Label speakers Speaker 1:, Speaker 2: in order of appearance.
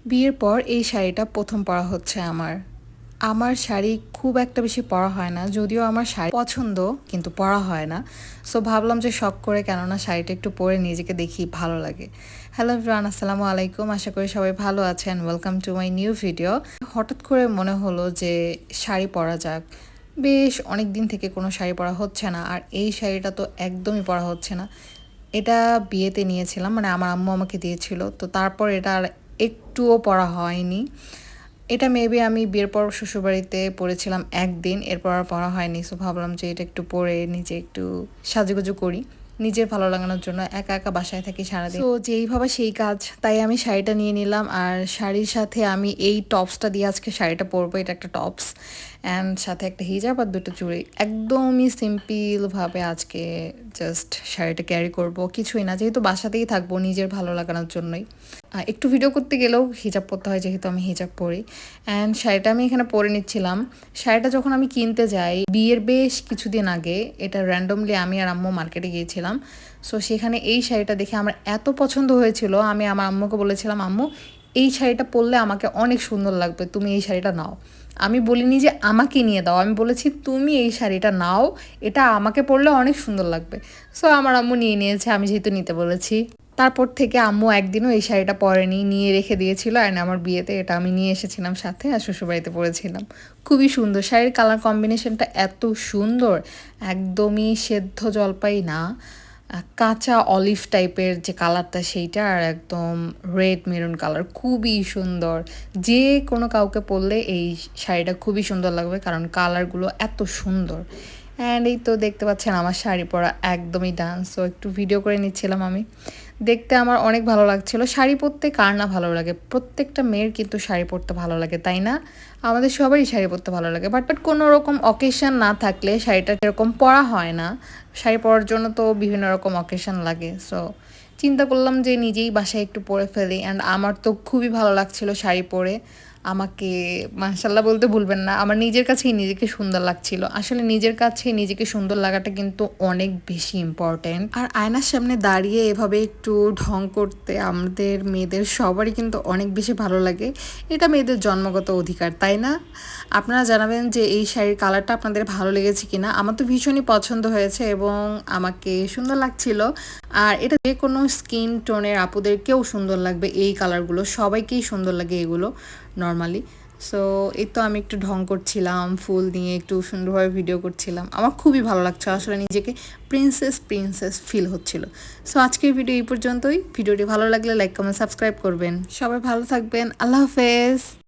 Speaker 1: বিয়ের পর এই শাড়িটা প্রথম পরা হচ্ছে আমার শাড়ি খুব একটা বেশি পরা হয় না, যদিও আমার শাড়ি পছন্দ কিন্তু পরা হয় না। সো ভাবলাম যে শখ করে কেননা শাড়িটা একটু পরে নিজেকে দেখি ভালো লাগে। হ্যালো এভরিওয়ান, আসসালামু আলাইকুম। আশা করি সবাই ভালো আছেন। Welcome to my new video. হঠাৎ করে মনে হলো যে শাড়ি পরা যাক। বেশ অনেক দিন থেকে কোনো শাড়ি পরা হচ্ছে না, আর এই শাড়িটা তো একদমই পরা হচ্ছে না। এটা বিয়েতে নিয়েছিলাম, মানে আমার আম্মু আমাকে দিয়েছিল, তো তারপর এটা আর একটুও পরা হয়নি। এটা মেবি আমি বিয়ের পর শ্বশুরবাড়িতে পরেছিলাম একদিন, এরপর আর পরা হয়নি। সো ভাবলাম যে এটা একটু পরে নিজে একটু সাজুগুজু করি নিজের ভালো লাগানোর জন্য। একা একা বাসায় থাকি সারাদিন, তো যেই ভাবা সেই কাজ, তাই আমি শাড়িটা নিয়ে নিলাম। আর শাড়ির সাথে আমি এই টপসটা দিয়ে আজকে শাড়িটা পরবো। এটা একটা টপস অ্যান্ড সাথে একটা হিজাব আর দুটো চুড়ি। একদমই সিম্পলভাবে আজকে জাস্ট শাড়িটা ক্যারি করব, কিছুই না, যেহেতু বাসাতেই থাকবো নিজের ভালো লাগানোর জন্যই। একটু ভিডিও করতে গেলেও হিজাব পরতে হয়, যেহেতু আমি হিজাব পরি। অ্যান্ড শাড়িটা আমি এখানে পরে নিচ্ছিলাম। শাড়িটা যখন আমি কিনতে যাই বিয়ের বেশ কিছুদিন আগে, এটা র্যান্ডমলি আমি আর আম্মু মার্কেটে গিয়েছিলাম। সো সেখানে এই শাড়িটা দেখে আমার এত পছন্দ হয়েছিল, আমি আমার আম্মুকে বলেছিলাম, আম্মু এই শাড়িটা পরলে আমাকে অনেক সুন্দর লাগবে, তুমি এই শাড়িটা নাও। আমি বলিনি যে আমাকে নিয়ে দাও, আমি বলেছি তুমি এই শাড়িটা নাও, এটা আমাকে পরলে অনেক সুন্দর লাগবে। সো আমার আম্মু নিয়ে নিয়েছে, আমি যেহেতু নিতে বলেছি। তারপর থেকে আম্মু একদিনও এই শাড়িটা পরেনি, নিয়ে রেখে দিয়েছিল। আর আমার বিয়েতে এটা আমি নিয়ে এসেছিলাম সাথে, আর শ্বশুরবাড়িতে পরেছিলাম। খুবই সুন্দর শাড়ির কালার কম্বিনেশনটা, এত সুন্দর, একদমই সেদ্ধ জলপাই না, কাঁচা অলিভ টাইপের যে কালারটা সেইটা, আর একদম রেড মেরুন কালার, খুবই সুন্দর। যে কোনো কাউকে পরলে এই শাড়িটা খুবই সুন্দর লাগবে, কারণ কালারগুলো এত সুন্দর। অ্যান্ড এই তো দেখতে পাচ্ছেন আমার শাড়ি পরা একদমই ডান্স, সো একটু ভিডিও করে নিচ্ছিলাম আমি। দেখতে আমার অনেক ভালো লাগছিল। শাড়ি পরতে কার না ভালো লাগে, প্রত্যেকটা মেয়ের কিন্তু শাড়ি পরতে ভালো লাগে, তাই না? আমাদের সবারই শাড়ি পরতে ভালো লাগে, বাট কোনো রকম অকেশন না থাকলে শাড়িটা এরকম পরা হয় না। শাড়ি পরার জন্য তো বিভিন্ন রকম অকেশন লাগে। সো চিন্তা করলাম যে নিজেই বাসায় একটু পরে ফেলি। অ্যান্ড আমার তো খুবই ভালো লাগছিল শাড়ি পরে। আমাকে মাশাল্লাহ বলতে ভুলবেন না, আমার নিজের কাছেই নিজেকে সুন্দর লাগছিল। আসলে নিজের কাছে নিজেকে সুন্দর লাগাটা কিন্তু অনেক বেশি ইম্পর্ট্যান্ট। আর আয়নার সামনে দাঁড়িয়ে এভাবে একটু ঢং করতে আমাদের মেয়েদের সবারই কিন্তু অনেক বেশি ভালো লাগে। এটা মেয়েদের জন্মগত অধিকার, তাই না? আপনারা জানাবেন যে এই শাড়ির কালারটা আপনাদের ভালো লেগেছে কিনা। আমার তো ভীষণই পছন্দ হয়েছে এবং আমাকে সুন্দর লাগছিল। আর এটা যে কোনো স্কিন টোনের আপুদেরকেও সুন্দর লাগবে, এই কালারগুলো সবাইকেই সুন্দর লাগে এগুলো নর্মালি। সো এই তো আমি একটু ঢং করছিলাম, ফুল নিয়ে একটু সুন্দরভাবে ভিডিও করছিলাম। আমার খুবই ভালো লাগছে, আসলে নিজেকে প্রিন্সেস প্রিন্সেস ফিল হচ্ছিল। সো আজকের ভিডিও এই পর্যন্তই। ভিডিওটি ভালো লাগলে লাইক কমেন্ট সাবস্ক্রাইব করবেন। সবাই ভালো থাকবেন। আল্লাহ হাফেজ।